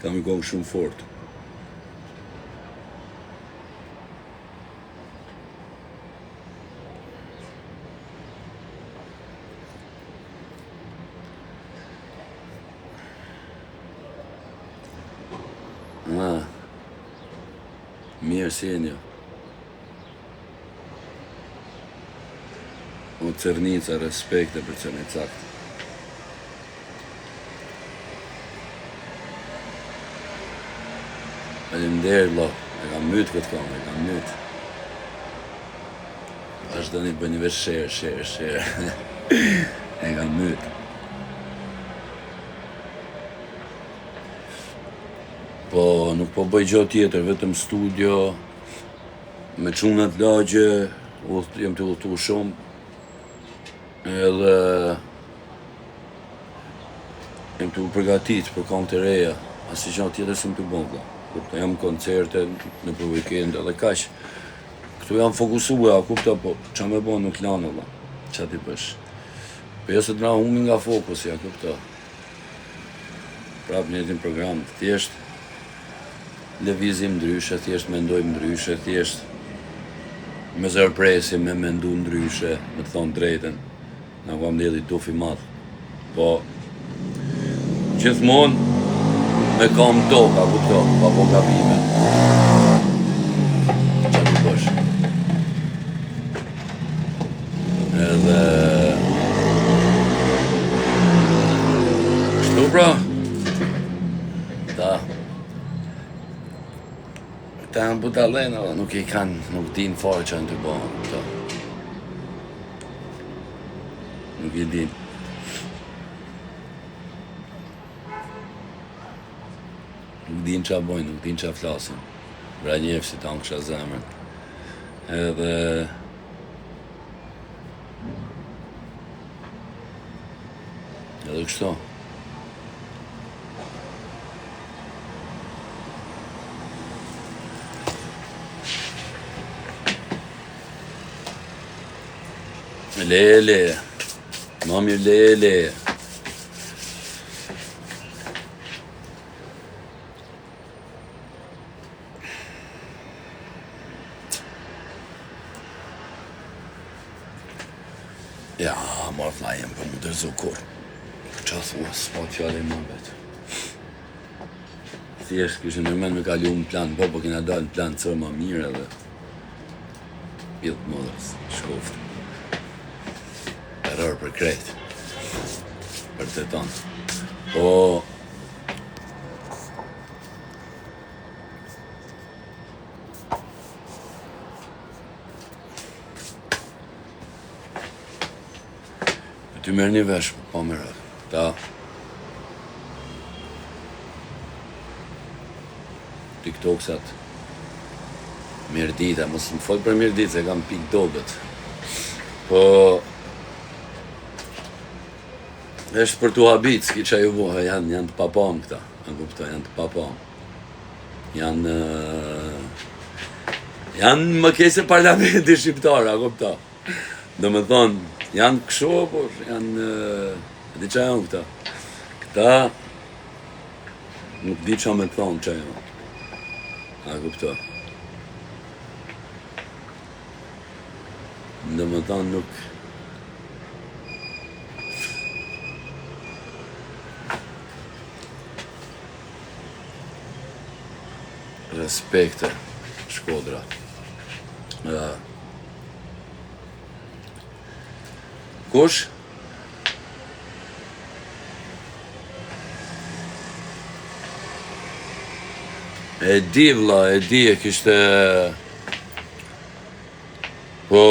kam një këngë shumë fort. Mirë si e një. O cërnica, respekte për që në cakt. Faleminderit lo, e kam mytë këtë kam, e kam mytë. Ashtë do një bë një vesh share. E kam mytë. Po, nuk po bëj gjë tjetër, vetëm studio, me çunat lagje, jem të udhëtu shumë, edhe jem të u përgatit për këngë të reja, asnjë gjë tjetër s'm të bëj. Kuptoj, jam koncerte në për weekend edhe kaq. Këtu jam fokusuar, kuptoj, po ç'a më bën nuk lan valla. Ç'a ti bësh? Po jo se të na humbi nga fokusi, ja kuptoj. Prap në një program të thjesht. Lëvizim ndryshe, thjesht mendojmë ndryshe, thjesht me zërpresim, me mendu ndryshe, me të thonë drejten, na kam lidhi tufi madh. Po, gjithmonë me kam toka, kupto, pa po gabime. Qa të bësh? Edhe... Kështu pra? Ta. Ta janë butalena, nuk i kanë, nuk din fare që janë të bëhen, këto. Nuk i din. Nuk din qa bojnë, nuk din qa flasin. Bra njefë si ta në kësha zemrën. Edhe... Edhe kështu. Lele, mami lele. Ja, marrë flajen për më dërzu kur. Qa thua, s'pa fjale më vetë. Thjesht kështë në mend me kalu në plan, po kina dalë në plan cërë ma mire dhe pilë mëdhës, shkoftë. Error për krejt. Për të tonë. Po... Ty merë një vesh, po merë. Ta... TikToksat. Mirë dita, mos më fol për mirë ditë, se kam pik dobet. Po... Eshtë për t'u habit, s'ki qa ju voha, janë të papam këta, janë të papam. Janë më kese parlamenti shqiptar, kupta. Do me thonë, janë kësho, por janë, di qa janë këta. Këta, nuk di qa me thonë qa janë. Kupta. Do me thonë nuk... Respekte, Shkodra. Kush? E di vlla, e di, e kishte... Po...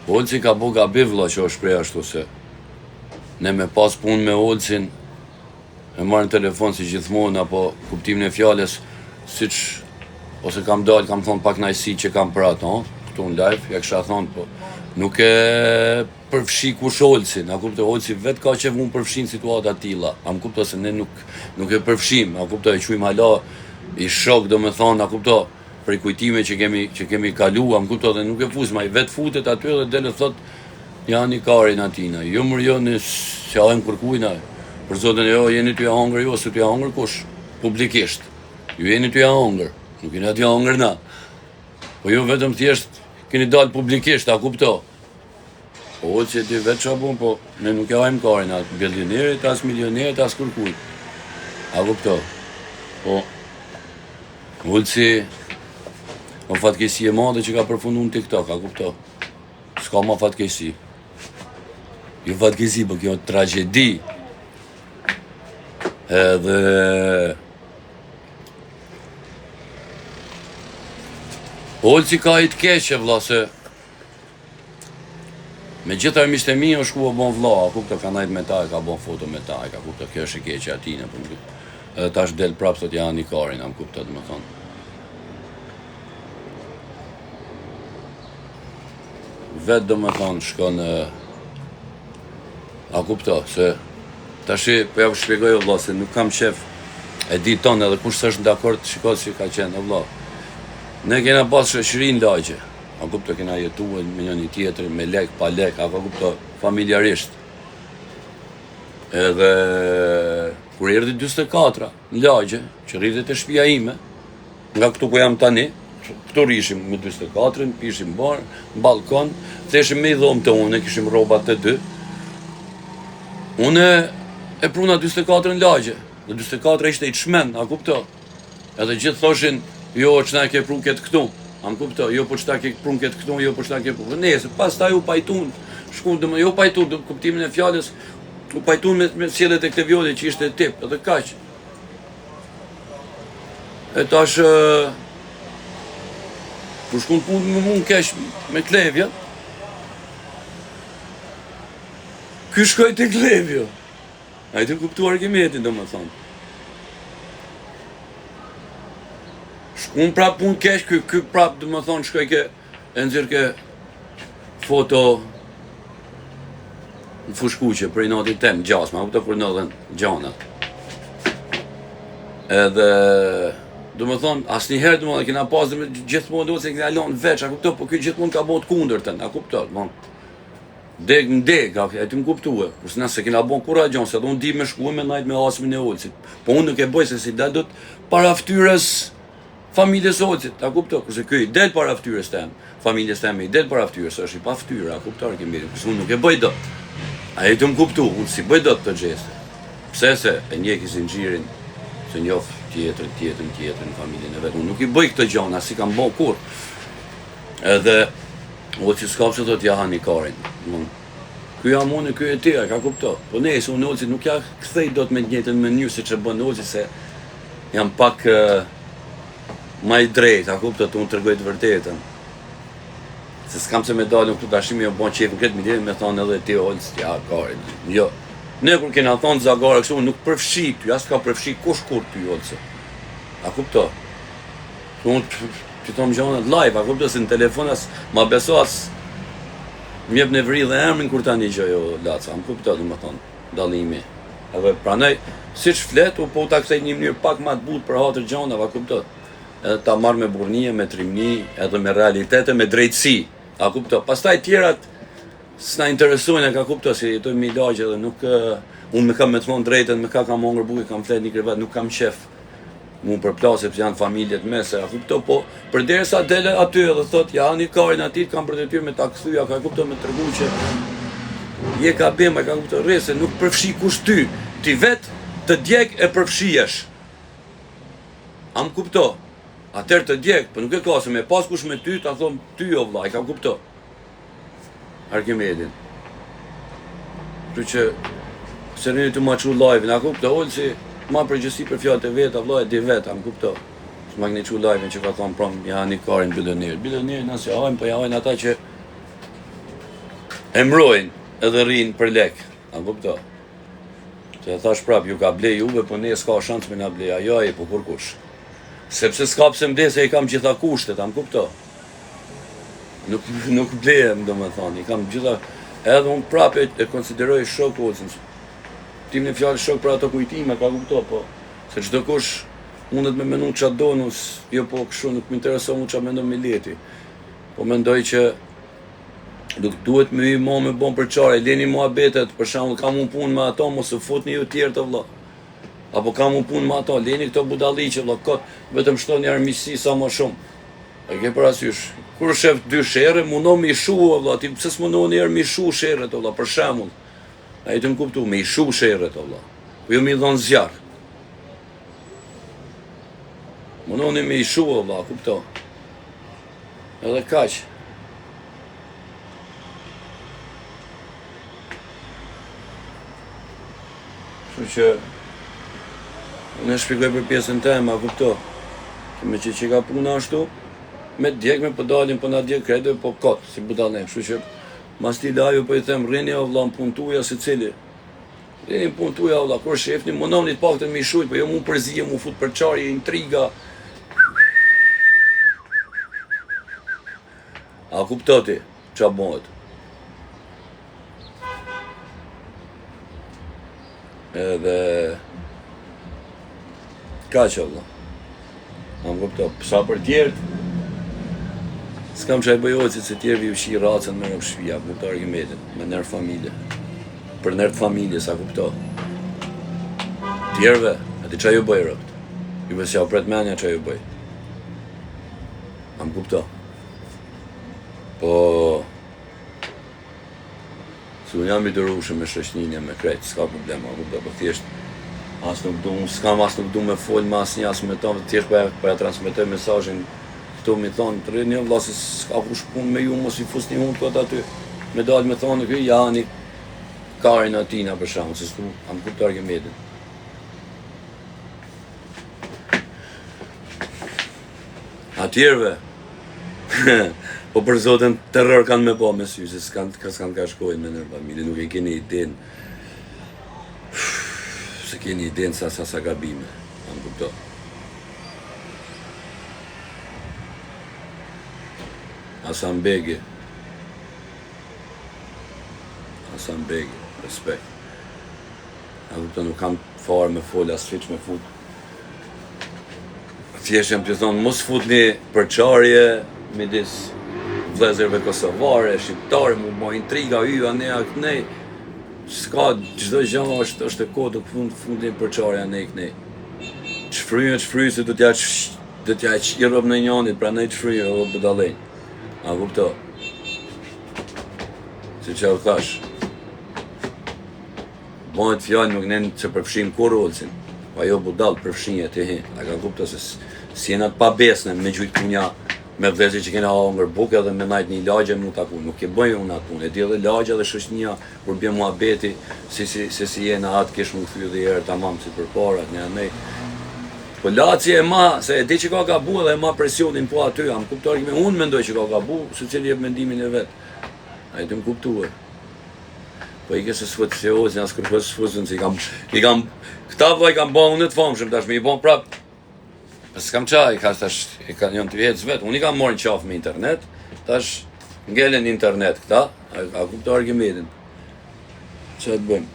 Olci ka bo gabi vlla që është prej ashtu se... Ne me pas pun me Olcin... E marrën telefon si gjithmonë, apo kuptimin e fjales... Siç... Ose kam dalë, kam thonë pak najsi që kam për ato, këtu në live, ja kësha thonë, po... Nuk e përfshi kush Olcin, a kuptoj, Olci vetë ka që vunë përfshin situata tilla, a më kuptoj se ne nuk e përfshim, a kuptoj, e quim hala i shok, do me thonë, a kuptoj, për i kujtime që kemi kalu, a më kuptoj, dhe nuk e fuzma, i vetë futet aty dhe dele thot, janë i karin atina, jo mërë jo në që ajmë kërkujna, Për zotin jo, jeni t'ja hongër jo, se t'ja hongër kush, publikisht. Ju jeni t'ja hongër, nuk jeni t'ja hongër na. Po ju vetëm thjesht keni dalë publikisht, a kupto? Po o që ti vetë shabun, po ne nuk ja hajmë karin, atë billionerit, as milionerit, as kërkujt. A kupto? Po, ullësi, më fatkesi e madhe që ka përfundu në TikTok, a kupto? S'ka ma fatkesi. Jo fatkesi, po kjo tragedi. Edhe Olci ka i të keqe, vlla, se me gjitha armisht e mi o shku o bon vlla, a kupto, ka najt me ta, ka bon foto me ta, ka kupto, kjo është e keqe atine, edhe tash del prap sot janë një karin, am kupto, dhe më thonë. Vetë dhe më thonë, shkon, a kupto, se tashi, po ja shpjegoj o vlla, se nuk kam qef, e di tonë edhe kush s'është dakord, shikoj si ka qenë, o vlla. Ne kena pas shoqërinë lagje, a kupto, kena jetuar me njëri tjetrin, me lek, pa lek, a kupto, familjarisht. Edhe kur erdhi 44 në lagje, që rritet e shtëpia ime, nga këtu ku jam tani, këtu rishim me 44-ën, pishim bar, në balkon, theshim me i dhomë të une, kishim rrobat të dy. Une e pruna 44 në lagje, dhe 44 ishte i çmend, a kupto. Edhe gjithë thoshin, jo, që na ke prun këtë këtu, a më kupto, jo, po që ta ke prun këtë këtu, jo, po që ta ke prun. Nese, pas ta ju pajtun, shku, jo pajtun, kuptimin e fjales, u pajtun me sjellet e këte vjole që ishte tip, edhe kaq. E tash, kur shkun pun me mund kesh me Klevja, ky shkoj të Klevja. A i të kuptu argumentin, do më thonë. Shkun prap pun kesh, ky prap, do më thonë, shkoj ke, e nëzirë ke foto në fushkuqe për i natit tem, gjasma, u të për në dhe gjanat. Edhe, do më thonë, asë njëherë, do më thonë, kena pas dhe me gjithmonë do se kena lonë veç, a kupto, po kjo gjithmonë ka bot kundër tën, a kupto, do më deg në deg, e ti më kuptue, përse nëse kena bon kura gjonë, se do në di me shku me najt me asmin e Olcit, po unë nuk e boj se si da do të para ftyrës familjes Olcit, a kupto, kurse kjo i del para ftyrës tem, familjes tem i del para ftyrës, është i pa ftyrë, a kupto, kurse unë nuk e boj do. A e të më kuptu, unë si bëj do të gjeste. Pse se e njeki zinxhirin, se njof tjetrin në familjen e vetë. Unë nuk i bëj këtë gjona, si kam bo kur. Edhe, o që s'ka që të t'ja hani karin. Ky jam unë, ky e tira, ka kupto. Po nesë, unë Olci nuk ja kthej do të me njëtën mënyrë si që bënë Olci, se jam pak ma i drejt, a kupto, të unë të rgoj të vërtetën. Se s'kam se me dalë në këtu tashimi jo bon qefën këtë miljetin me thonë edhe ti Olci, ja, karin. Jo. Ne kur kena thonë Zagara kështu, nuk përfshi ty, as ka përfshi kush kur ty Olci. A kupto? Unë që thomë gjonat live, a kupto, se në telefon as ma beso as mjep në vri dhe emrin kur ta një gjoj o Laca, a më kupto dhe më thonë, dalimi. Edhe pranaj, si që flet, po ta kësej një mënyrë pak ma të butë për hatër gjonat, a kupto. Edhe ta marrë me burnie, me trimni, edhe me realitete, me drejtësi. A kupto, pastaj tjerat s'na interesojnë, ka kupto, si jetojmë mi lagje dhe nuk, unë me kam me të thonë drejten, me kam hongër buke, kam flet një krevet, nuk kam qef mu përplasë, sepse janë familjet mese, a kupto, po, përderisa dele aty edhe thot, ja, një karin atit, kam për detyr me ta këthuja, ka kupto, me tërgu që je ka bema, ka kupto, rese, nuk përfshi kush ti vet të djeg e përfshijesh. A më kupto? Atër të djek, për nuk e ka, se me pas kush me ty, ta thonë ty o vllai, ka kupto. Arkimedin. Kështu që, se rinjë të ma qu live-in, a kupto, Olci, ma përgjësi për fjallët e veta, vllai, di veta, a më kupto. Së ma këni qu live-in që ka thonë prom, ja një karin bilionerë. Bilionerë nësë jahojnë, po jahojnë ata që emrojnë edhe rinë për lek, a më kupto. Se thash prap, ju ka blej juve, po ne s'ka shansë me na blej, ajo e po kur kush. Sepse s'ka pse mde se i kam gjitha kushtet, a më kupto. Nuk blejem, do me thonë, i kam gjitha, edhe unë prap e konsideroj shok Olcin. Tim në fjallë shok për ato kujtime, ka kupto, po, se çdo kush mundet me menu qa donus, jo po kështu, nuk më intereso mu qa mendo me leti. Po mendoj që duhet me i me bon përçarje, leni muhabetet, për shembull kam unë punë me ato, mos u futni ju tjerë të vëlla. Apo kam unë punë me ato, leni këto budalliqe vëlla, kot, vetëm shtoni armiqësi sa më shumë. E ke parasysh, kur shef 2 sherrë, mundon me i shu vëlla, ti pse s'mundon njerë me i shu sherrët vëlla, për shembull. Ai të më kuptu, me i shu sherrët vëlla. Po jo me i dhon zjarr. Mundoni me i shu vëlla, kupto. Edhe kaq. Kështu që unë e shpjegoj për pjesën time, a kupto. Me që ka puna ashtu, me djeg me po dalin, po na djeg krejtë, po kot, si budallën. Kështu që mas ti laju po i them rrini o vëlla në punë tuaja secili. Rrini në punë tuaja vëlla, kur shefni, mundoni të paktën me i shujt, po jo mu përzije, mu fut përçarje, intriga. A kupto ti, qa bëhet? Edhe ka që vëlla. A më kupto, sa për tjertë, s'kam qaj bëjocit se tjerë vi u shi racën me në shpia, kupto argumentin, me nërë familje. Për nërë familje, sa kupto. Tjerëve, ati qa ju bëj rëpt. Juve s'ja pret menja qa ju bëj. A më kupto. Po, su jam i dërushëm me shoqninje, me krejt, s'ka problema, kupto, po thjesht, s'kam as nuk du me folë me asnjë as me tonë, thjesht për ja transmetoj mesazhin këtu mi thonë, të rrë një vëlla se s'ka kush punë me ju, mos i fusni unë këtë aty, me dalë me thonë, kjo jani karin atina për shembull, se s'ku, am kupto argumentin. Atjerve, po për zotin terror kanë me po me sy, se s'kan ka shkojnë me nërë familje, nuk e keni iden, se keni iden sa gabime, am kupto. Hasan Begi, respekt. A kupto, nuk kam farë me folë, as fiq me fut. Thjesht jam të thonë, mos futni përçarje midis vëllezërve kosovare, shqiptare, mu bo intriga, yja, neja, kënej. S'ka, çdo gjë është e kodë, fundin përçarja, nej, kënej. Çfryjë, se do t'ja i rob në njanit, pra nej çfryjë, o budallën. A kupto? Si që u thash, bëhet fjallë nuk nënë që përfshim kur olësin, pa jo budallë përfshinje të hi. A ka kupto se si jena të pabesne me gjujtë punja, me vlezi që kena hangër buke dhe me najtë një lagje mu taku. Nuk e bëjmë unë atë punë, e di edhe lagje dhe shoqënia, kur bje muhabeti, se si jena atë kesh më këthy dhe jere tamam si për parat, një anej. Po laci e ma, se e di që ka gabu edhe e ma presionin po aty, am kuptuar kime, unë mendoj që ka gabu, se cili jep mendimin e vetë. A i të më kuptuar. Po i kështë s'fët se ozën, as kërkës s'fësën, se këta vëllai kam ba unë të famshëm, tash me i bon prap. S'kam qaj, tash i kanë janë të vjetës vetë, unë i kam marrë në qafë me internet, tash ngelen internet këta, a kuptuar argumentin. Që të bëjmë?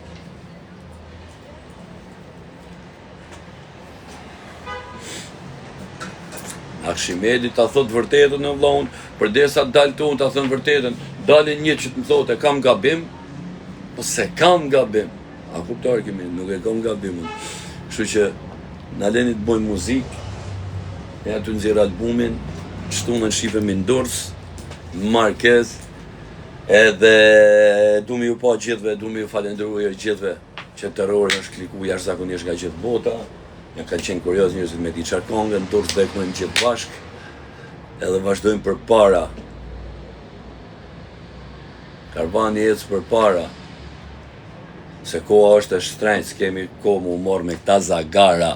Arshimedi ta thot vërtetën në vllaun, përdesa dalë të unë ta thënë vërtetën, dalin një që të më thotë e kam gabim, po se kam gabim. A kuptuar kemi, nuk e kam gabimun. Kështu që na leni të bëjmë muzikë, e aty nxjerr albumin, shtunën shifemi në Durrës, në Markez, edhe du me ju pa gjithve, du me ju falendruar gjithve që terrori është kliku jashtëzakonisht nga gjithë bota. Ja kanë qenë kurioz njerëzit me di çfarë këngë, në Durrës dekojmë gjithë bashkë, edhe vazhdojmë për para. Karvani ecë për para, se koha është e shtrenjtë, s'kemi kohë mu morë me këta zagara.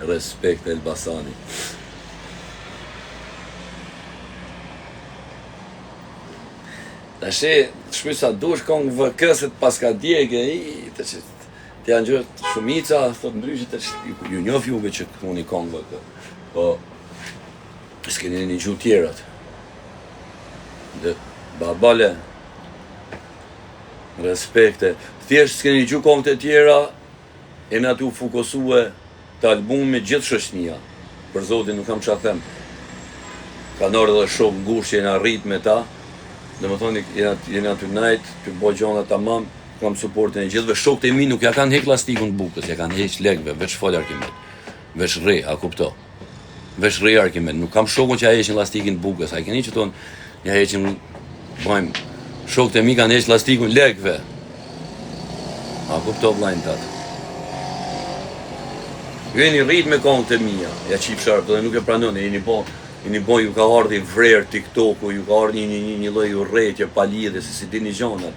Respekt Elbasani. Tash shpyt sa dush kong vëkëset paska djegë, të janë gjërë shumica, thot ndryshit, ju njof juve që këtu një kong vëkë, po s'keni një gjuhë tjerat. Dhe babale, respekte, thjesht s'keni një gjuhë kongët e tjera, e në aty u fokusue të albumi gjithë shoqënia, për zotin nuk kam qa them. Ka nërë dhe shumë ngushtë që jena rrit me ta, dhe më thoni jena të najtë, të bo gjona tamam, kam supportin e gjithëve, shokët e mi nuk ja kanë hek lastikun të bukës, ja kanë heq legve, veç fol Arkimed, veç rri, a kupto, veç rri Arkimed, nuk kam shokun që ja heqin lastikin të bukës, a i keni që tonë, ja heqin, bajmë, shokët e mi kanë heq lastikun legve, a kupto vlajnë tatë. Ju jeni rrit me kohën të mija, ja qip sharp, dhe nuk e pranone, jeni bo ju ka ardhi vrerë TikToku, ju ka ardhi një lloj urrëtie pa lidhje se si dini gjonat.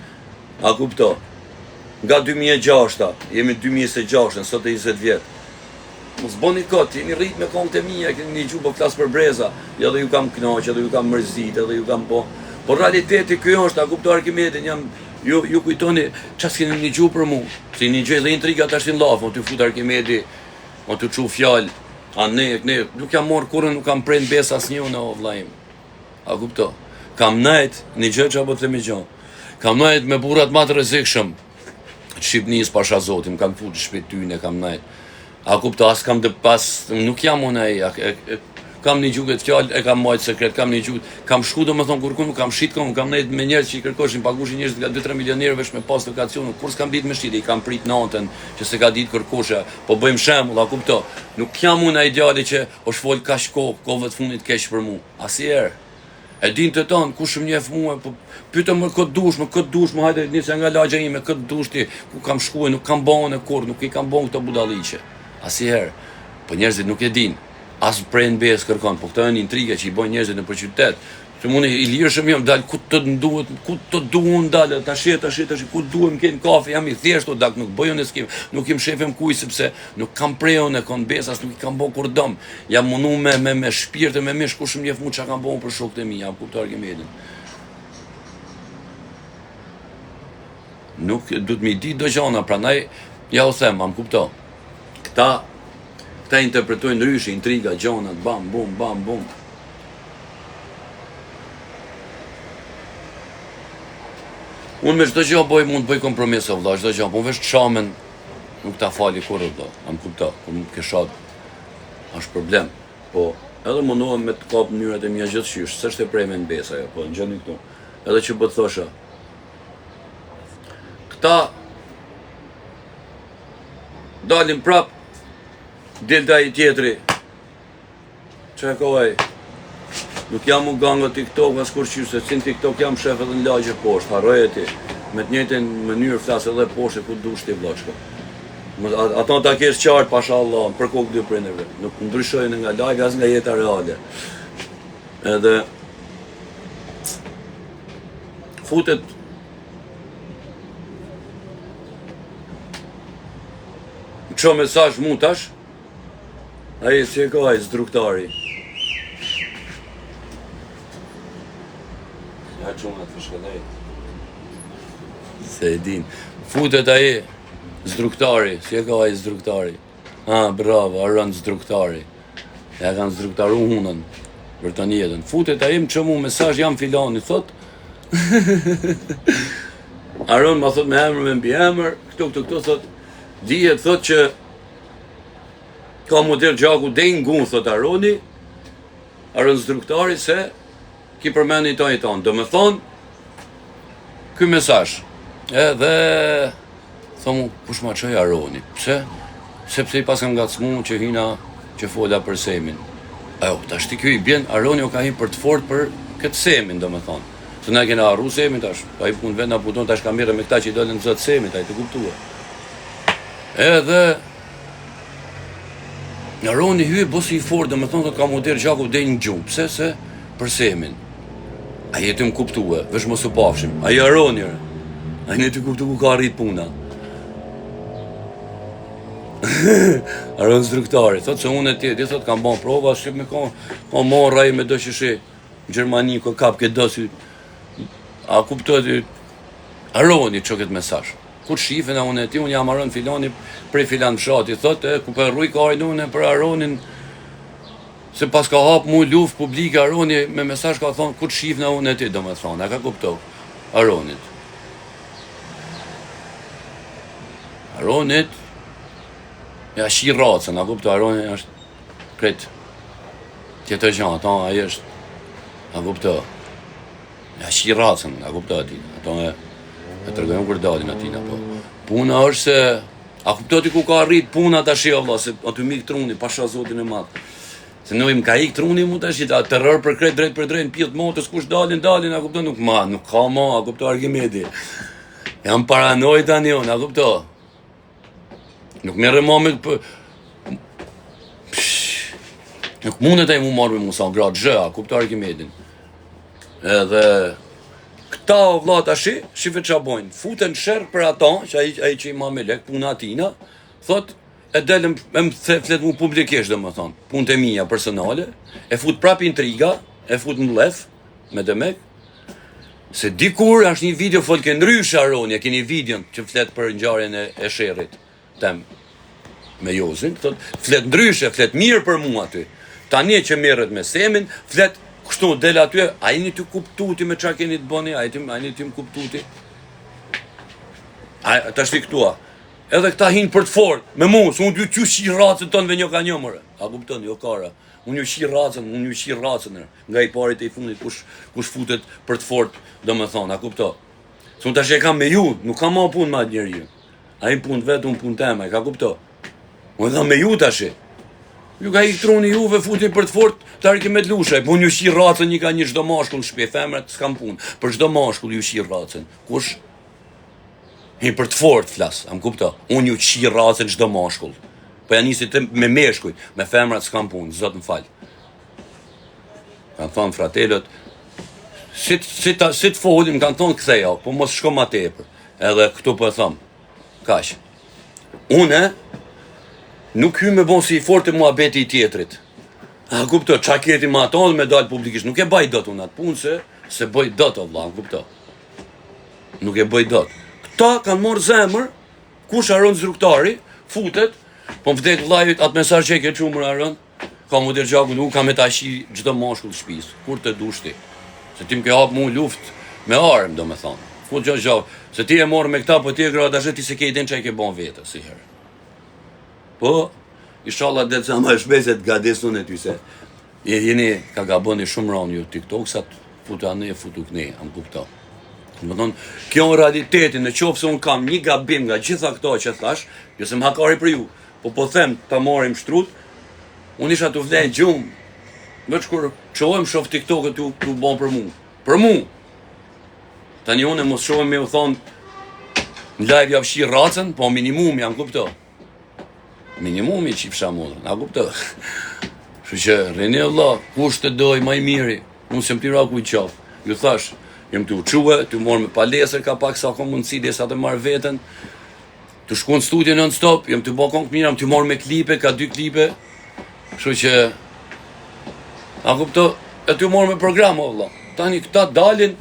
A kupto? Nga 2006, jemi 2026, sot e 20 vjet. Mos boni kot, jeni rrit me kohën të mija, keni një gjuhë po flas për breza, ja dhe ju kam knaq, edhe ju kam mërzit, edhe ju kam po. Por realiteti kjo është, a kupto Arkimedin, ju kujtoni ças keni një gjuhë për mua. Si një gjë dhe intriga tash në lafë, ty fut Arkimedi, o të çu fjalë. A ne, nuk jam marrë kurrë, nuk kam prejnë besa asnjë në o vlajim. A kupto? Kam najt, një gjë që apo të themi gjë. Kam najt me burrat ma të rrezikshëm. Shqipnis pasha zotin, kam fut në shtëpi tyne, kam najt. A kupto, as kam të pas, nuk jam unë ai, kam një gjuhë të fjalë, e kam majtë sekret, kam një gjuhë, kam shku do më thonë kur nuk kam shit kam nejt me njerëz që i kërkoshin, pagushin njerëz nga 2-3 milionerë veç me pas lokacion, kur s'kam ditë me shtit, i kam prit natën, që se ka ditë kërkosha, po bëjmë shembull, a kupto. Nuk jam unë ideali që është fol kaq kohë të fundit keq për mua. Asnjëherë. E din të tonë, kush më njeh mua, po pyetëm më këtë dush, më hajde nisja nga lagja ime, këtë dush ti, ku kam shkuar, nuk kam bënë kurr, nuk i kam bënë këto budalliqe. Asnjëherë. Po njerëzit nuk e dinë. As prej në besë kërkon, po këto janë intriga që i bojnë njerëzit në për qytet. Që mund i lirshëm jam dal ku të duhet, ku të duhen dalë, tash ku duhem kënë kafe, jam i thjeshtë, dak nuk bëj unë skim, nuk im shefem kuj sepse nuk kam prej unë kon besas, nuk i kam bën kur dom. Jam mundu me shpirt e me mish kush më njeh mua çka kam bën për shokët e mi, jam kuptuar Arkimedin. Nuk du të mi di do gjana, prandaj ja u them, am kupto. Këta interpretojnë ndryshe, intriga, gjonat, bam, bum, bam, bum. Unë me çdo gjë mund të bëj kompromise, vëlla, çdo gjë, po veç çamen nuk ta fali kurrë, vëlla, am kupto, kur nuk ke shat, është problem. Po, edhe mundohem me të kap mënyrat e mia gjithçysh, s'është e prejme në besa ajo, po ngjeni këtu. Edhe që bëtë thosha. Këta dalin prap, delta i tjetri. Që e kohaj? Nuk jam u ganga TikTok, as kur qyse, si në TikTok jam shef edhe në lagje poshtë, harroj e ti. Me të njëjtën mënyrë flasë edhe poshtë ku dush ti vllashko. Ato ta kesh qartë, pasha Allah, për kokë dy prindërve. Nuk ndryshojnë nga live as nga jeta reale. Edhe futet ço mesazh mu tash. Ai si e ka ai zdruktari. Ja çuna të shkëllej. Se e din. Futet ai zdruktari, si e ka ai zdruktari. Bravo, arën zdruktari. Ja kanë zdruktaru hunën për të njetën. Futet ai më çmu mesazh jam filani, thot. Aron ma thot me emër me mbi emër, këto thot. Dihet thot që ka model gjaku dej ngun, thot Aroni. Aron zdruktari se ki përmeni ta i tonë. Do me thonë, ky mesazh. Edhe thomu, kush ma qoj Aroni? Pse? Sepse i pas kam ngacmu që hina që fola për semin. Ajo, tash ti kjo i bjen, Aroni o ka hi për të fort për këtë semin, do me thonë. Se na kena arru semin tash, pa i pun vend na puton tash ka mirë me këta që i dolën zot semit, ai të kuptua. Edhe Aroni hye bosi i fort, do me thonë, ka model gjaku dej në gjumë. Pse? Se për semin. A jetë më kuptua, vesh mos u pafshim. A i Aroni, a i ne të kuptu ku ka arrit puna. Aron zdruktari, thot se unë e tjeti, thot kam ban prova, shqip me ka marra i me do qëshi, në Gjermani, ka kap këtë dosi, a kuptojt, Aroni që këtë mesazh. Kur shifin a unë e ti, unë jam Aron filani prej filan fshati, thot ku për rruj ka ajnune për Aronin, se pas ka hap mu luft publike Aroni me mesazh ka thonë kur shifin a unë e ti, do me thonë, a ka kuptoj, Aronit. Aronit, ja shi racën, a kuptoj, Aroni është kretë tjetër gjë, ato ai është, a kupto. Ja shi racën, a kupto aty. Ato e tregojmë kur dalin aty apo. Puna është se a kupto ti ku ka arrit puna tash valla, se aty mik truni, pasha Zotin e madh. Se noi më ka ik truni mu tash, ta terror për krejt drejt për drejt, pjellë motës, kush dalin, a kupto, nuk ka a kupto Argimedi. Jam paranoj tani unë, a kupto. Nuk merre me nuk mundet ai mu marrë me Musa gratë zhë, a kupto Argimedin. Edhe këta o vlla tash, shife ç'a bojnë, futen sherr për ata, që ai që i ma me lek, puna tina, thot e delëm e më flet mu publikisht domethënë, punët e mia personale, e fut prap intriga, e fut në lef, me demek, se dikur është një video folke ndryshe Aroni, e keni videon që flet për ngjarjen e sherrit tem me Jozin, thot flet ndryshe, flet mirë për mua aty. Tani që merret me Semin, flet kështu del aty, a jeni të kuptuti me çka keni të bëni, a jeni të më kuptuti. Tash ti këtua. Edhe këta hinë për të fort, me mu, se unë ty shi racën tonë dhe një ka një mëre. A kupton, jo kara. Unë ju shi racën, nga i parit e i fundit kush futet për të fort, do me thonë, a kupto. Se unë tash e kam me ju, nuk kam ma punë ma njëri ju. A i punë vetë, unë punë tema, ka kupto. Unë edhe me ju tash. Ju ka i truni juve, futin për të fort, të arki me të lushaj, po unë ju shi racën një ka një çdo mashkull në shtëpi, femrat s'kam punë. Për çdo mashkull ju shi racën. Kush? Hi për të fort flas, am kupto. Unë ju qi racën çdo mashkull. Po ja nisi me meshkuj, me femrat s'kam punë, zot më fal. Kan thon fratelot, si të folim, kan thon ktheja, po mos shko ma tepër. Edhe këtu po e them. Kaq. Unë nuk hy me bon si i fortë muhabeti i tjetrit. A kupto, çka keti me ato me dal publikisht, nuk e baj dot unë atë punë se bëj dot o vlla, kupto. Nuk e bëj dot. Ta kanë morë zemër, kush Aron Zrugtari, futet, po më vdek vllajit atë mesazh që e ke çumur Aron, ka mu dërgjaku, nuk ka me ta shi çdo mashkull shtëpis, kur të dush ti. Se ti më ke hap mu luftë me armë, do me thonë. Fut gjao, se ti e morë me këta, po ti e gradashe, ti se ke idin që e ke bon vete, si herë. Po, inshallah dhe të sa ma shpeset gadesun e ty se, jeni ka gaboni shumë ranë ju TikTok-sat, futu anë e futu këne, am kupto. Më thonë, kjo në realitetin, në qofë se unë kam një gabim nga gjitha këto që thash, jo se më hakari për ju, po them ta marim shtrut, unë isha të vlejnë gjumë, veç kur qohem shof TikTok-et tu bon për mu. Për mu! Tani unë mos shohem me u thonë, në live javshi racën, po minimum jam kupto. Minimumi që i fsha modrën, a kupto. Shë që, reni Allah, kush të doj maj miri, unë se më tira ku i qafë. Ju thash, jem të uquë, të morë me palesër ka pak sa kom mundësi dhe sa të marrë vetën, të shku në studio non-stop, jem të bakon këtë mira, jem të morë me klipe, ka 2 klipe, kështu që, a kupto, e të morë me program, o valla. Tani këta dalin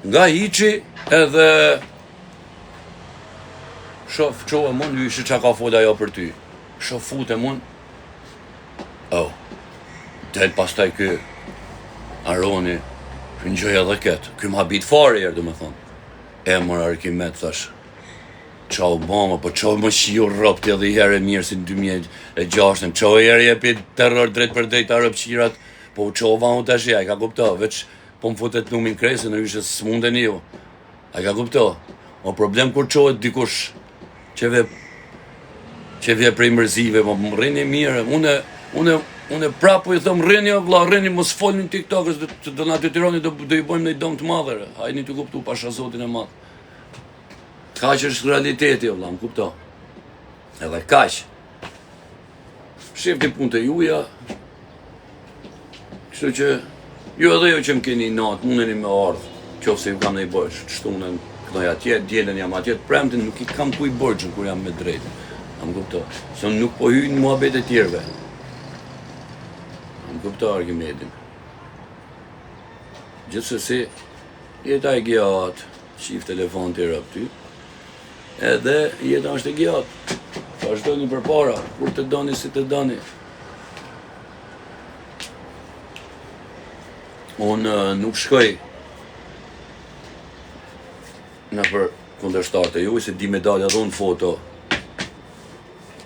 nga hiqi edhe shof qohë mund, ju ishi qa ka foda jo për ty. Shof fute mund, del pastaj kë Aroni, që një gjëja dhe ketë, kjo më habit fare erë, do me thonë. Emër Arkimet, thash, qa Obama, po qa më shio rëpti edhe i herë e mirë si në 2006, qa i herë je pi terror drejt për drejt arëp qirat, po qa Obama të ashja, i ka kupto, veç po më futet numin kresi, në vishë së munden ju. A i ka kupto, o problem kur qohet dikush që vje prej mërzive, po më rrini mirë, unë prapo i thëmë rrini o vla, rrini mos folin TikTokës, do nga të tironi do i bojmë në i dom të madhere, hajni të kuptu pasha Zotin e madhë. Kaq është realiteti o vla, më kupto. Edhe kaq. Shifni punë të juja, kështu që, ju edhe jo që më keni natë, mundeni me ardhë, qofë se ju kam në i bërë, shtunën, kënoj atje, djelen jam atje, premtin nuk i kam ku i bërgjën kur jam me drejtë. A më kupto, se unë nuk po hyjnë në muhabet e tjerve. A më kupto Argimedin. Gjithsesi, jeta e gjatë, qif telefon të rëp ty, edhe jeta është e gjatë. Vazhdoni për para, kur të doni si të doni. Unë nuk shkoj në për kundërshtarët e juaj, se di me dalë edhe unë foto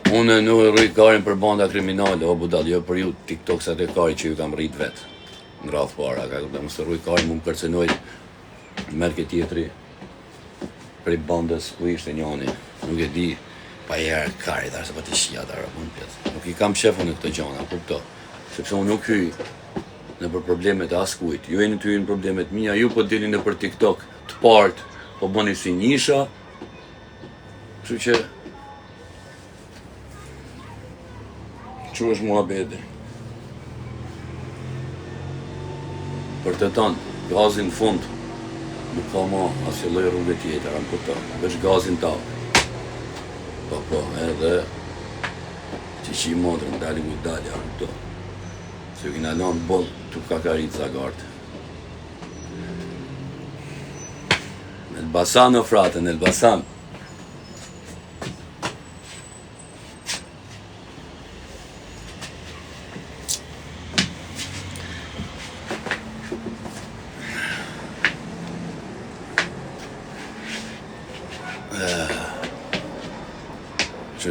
Unë nuk rrij karin për banda kriminale, o budall, jo për ju TikToksat e kari që ju kam rrit vetë. Në radhë para, ka kuptoj, mos rrij karin mu më kërcenoj merke tjetri prej bandës ku ishte njani. Nuk e di, pa herë kari, se pa të shia të arabun pjesë. Nuk I kam shefën e këtë gjana, kupto. Sepse unë nuk hyj në për problemet e askujt. Ju jeni të hyjnë në problemet mia, ju po dilni në për TikTok të partë, po bëni si njisha. Kështu që që është muhabeti. Për të tanë, gazin fund, nuk ka ma asë lloj rrugë tjetër, anë këta, veç gazin ta. Po, edhe që që I modrën, dali ku dali, anë këto. Se ju kina lanë boll, të kakarit zagartë. Në Elbasan o frate, në Elbasan.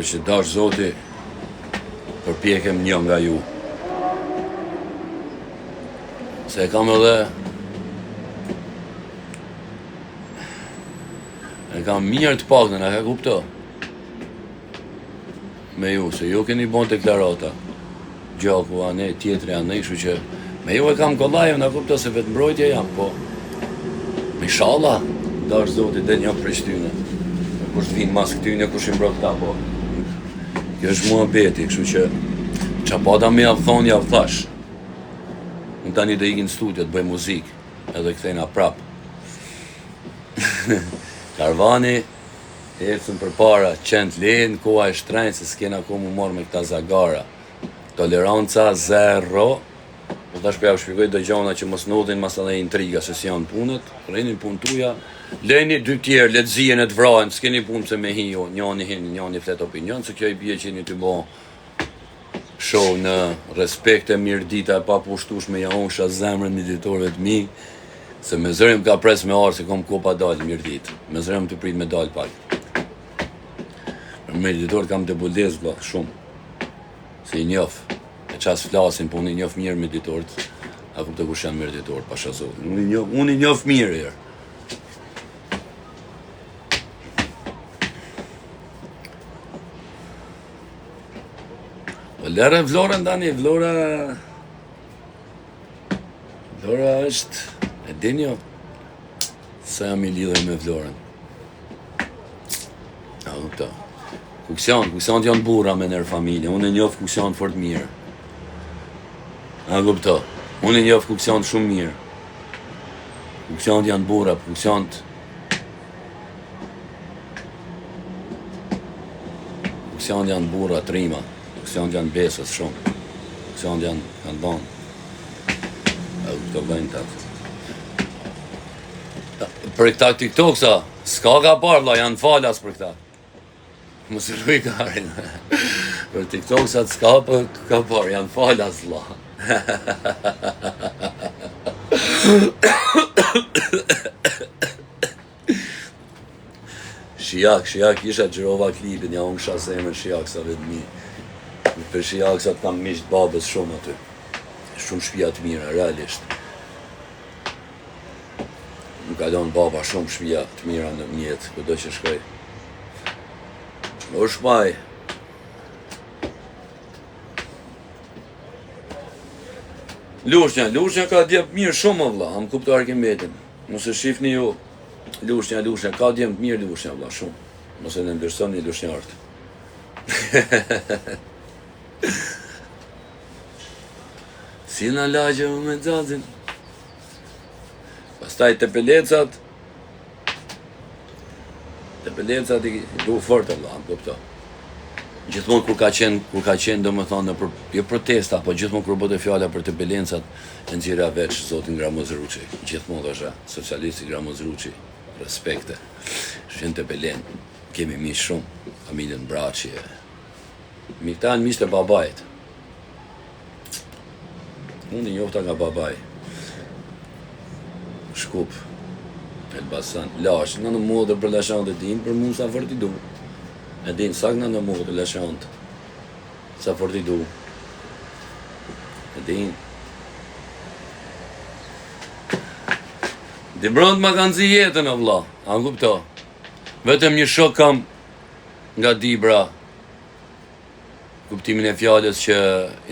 Që dash Zoti, përpjekem një nga ju. Se kam edhe e kam mirë të paktën, a ka kupto? Me ju, se ju keni bon deklarata. Gjaku, ane, tjetri, ane, kështu që me ju e kam kollajën, a kupto, se vetë mbrojtje jam, po. Inshallah, dash Zoti, del një prej shtyne. Kush vinë mas këtyne, kush I mbrojt ta, po. Kjo është muhabeti, kështu që qa pata me javë thonë, javë thash. Unë tani dhe ikin studio të bëj muzikë, edhe kthejna prap. Karvani, ecën për para, qend lejnë, koha e shtrenjë, se s'kena ku mu marrë me këta zagara. Toleranca, zero. Po tash për ja shpjegoj do gjona që mos nodhin mas edhe intriga, se si janë punët, rejni punë tuja, lejni dy tjerë, letëzien e të vrajnë, s'keni punë se me hi, jo, njani hin, njani flet opinion, se kjo I bje që një të bo show në respekt e mirë dita e pa pushtush me jahonsha zemrën meditorëve të mi, se me zërim ka pres me arë, se kom kopa dalë mirë ditë, me zërim të prit me dalë pak. Për meditorët kam të buldez, bla, shumë, se I njof. Qas flasin, po unë I njof mirë meditorët, a kuptoj kush janë meditorët, pasha Zotit. Unë I njof mirë herë. Po lere Vlorën tani, Vlora është, e dini jo, sa jam I lidhur me Vlorën. A kuptoj. Kukësjant janë burra me nërë familje, unë e njof kukësjant fort mirë. A kupto, unë e njof kukësjant shumë mirë. Kukësjant janë burra, kukësjant janë burra, trima, kukësjant janë besës shumë, kukësjant janë banë. A kupto bëjnë takë. Për këta TikToksa, s'ka ka parë, vla, janë falas për këta. Mos I rruj karin. Për TikToksat s'ka për ka parë, janë falas, vla. Shijak isha gjërova klipin, ja unë shase e me shijaksave të mi. Për shijaksat kam misht babës shumë aty. Shumë shtëpia të mira, realisht. Më kalon baba shumë shtëpia të mira në mjetë, kudo që shkoj. O shpaj. Lushnja ka djep mirë shumë, vlla, am kupto Arkimetin. Mos e shifni ju, lushnja, ka djep mirë lushnja, vlla, shumë. Mos e në ndërsoni lushnjartë. Si në lagje me dzadzin. Pastaj të pelecat I du fort, Allah, më kupto. Gjithmonë kur ka qenë do më thonë jo protesta, po gjithmonë kur bëte fjala për të belencat, e nxjera veç Zotin Gramoz Ruçi. Gjithmonë dhasha, socialisti Gramoz Ruçi, respekte. Shën të belen, kemi miq shumë, familjen Braçi. Miktan miqtë e babait. Unë I njofta nga babai. Shkup, Elbasan, lash, në modë për lashante din, për Musa fort I du. E din sak në modë lashante. sa fort i du. E din. Di brond ma kanë zi jetën o vlla, a në kupto. Vetëm një shok kam nga Dibra, kuptimin e fjales që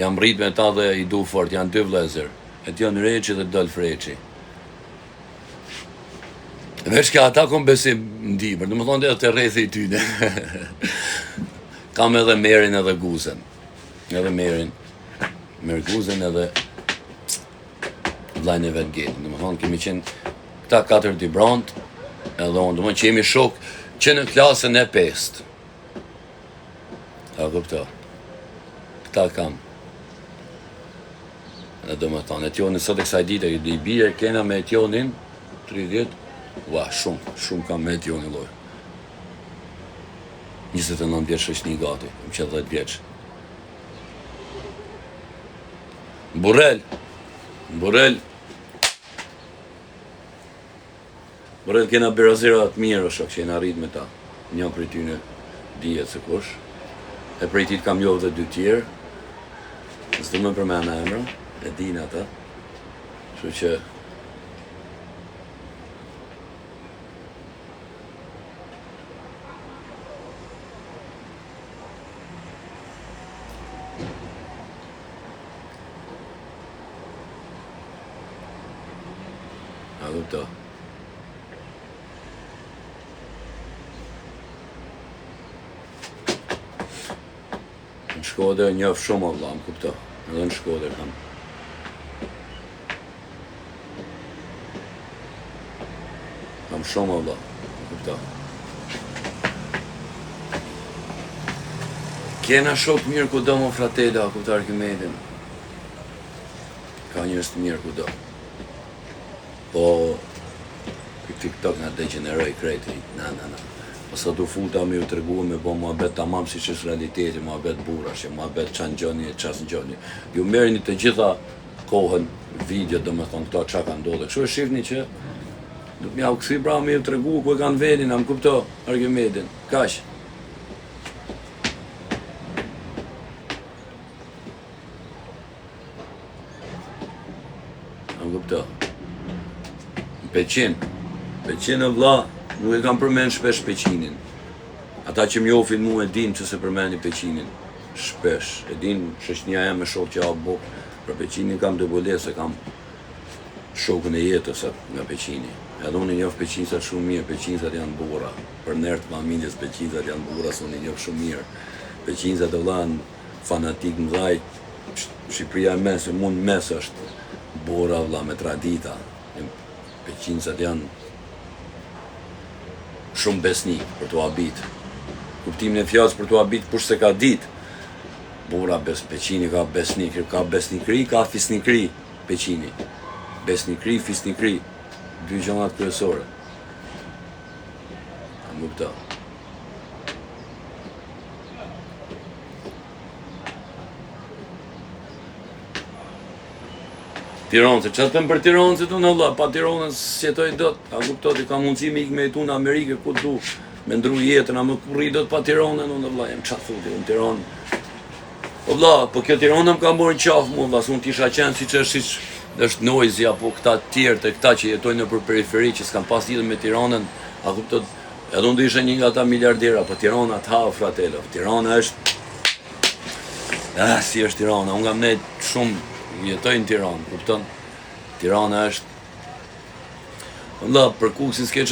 jam rrit me ta dhe i du fort, janë 2 vlezër. E t'jon Reqi dhe Dolf Reqi. Veç ka ata kom besim në Dibër, dhe më thonë dhe të rrethi i tyne. Kam edhe Merin edhe Guzen. Edhe Merin, Guzen edhe vlajnë e vetë Getin. Dhe më thonë kemi qenë këta 4 Dibrant, edhe unë, dhe më që jemi shok që në klasën e 5. A kupto. Këta kam. Dhe dhe më thonë, Etionin sot e kësaj dite, i bire kena me Etionin, 30, ua, shumë kam me Etionin loj. 29 vjeç është një gati, më që 10 vjeç. Borel kena berazira të mirë o shok që jena rrit me ta. Një prej tyne dijet se kush. E prej tit kam jovë dhe 2 tjerë. Nësë të më përmena emra, e din ata. Kështu që a kupto. Në Shkodër njëf shumë o vlla, më kupto. Edhe në Shkodër kam. Kam shumë o vlla, më kupto. Kena shok mirë ku do më fratela, kupto Arkimedin. Ka njërës të mirë ku do. Po, TikTok nga degeneroj krejti, na. Po sa du futa me ju të regu me bo muhabet tamam si që është realiteti, muhabet burash, muhabet qanë gjoni e qasë gjoni. Ju merini të gjitha kohën, video dhe me thonë këta qa ka ndodhe. Kështu e shifni që du t'mja u kësi bra me ju të regu ku e kanë venin, a më kupto Arkimedin. Kash. A më kupto. Peqin e vlla, nuk e kam përmen shpesh Peqinin. Ata që m'jofin mu e din që se përmeni Peqinin. Shpesh. E din shëshnja e me shok që a buk. Për Peqinin kam dëbole se kam shokën e jetës nga Peqini. Edhe unë i njof Peqinsat shumë mirë, Peqinsat janë bura. Për nërtë familjes Peqinsat janë bura, se unë i njof shumë mirë. Peqinsat e vlla në fanatik në dhaj, Shqipëria e mes, mund mes është bura vlla me tradita. Peqinsat janë shumë besnik për t'u abit. Kuptimin e fjallës për t'u abit kush se ka dit. Bura Peqini ka besnikri, ka fisnikri Peqini. Besnikri, fisnikri. 2 gjonat kryesore. A më kupto. Tiranëse, që të për Tiranëse të në vlla, pa Tiranën s'jetoj dot, a kuptot, i ka mundësi me ikë me jetu në Amerikë, ku du, me ndru jetën, a më kurri dot pa Tiranën, unë vlla, jem qatë thuti, unë Tiranë. O vlla, po kjo Tiranë më ka morë në qafë mu, vlla, s'unë t'isha qenë si që është Nojzi, apo këta tjerë të këta që jetojnë në për periferi, që s'kam pas lidhën me Tiranën, a kuptot, edhe unë do isha një nga ta miljardera, po Tirana t'ha, fratello, Tirana është, si është Tirana, unë kam nejt shumë, jetoj në Tiranë, kupton? Tirana është... Valla, për ku si s'ke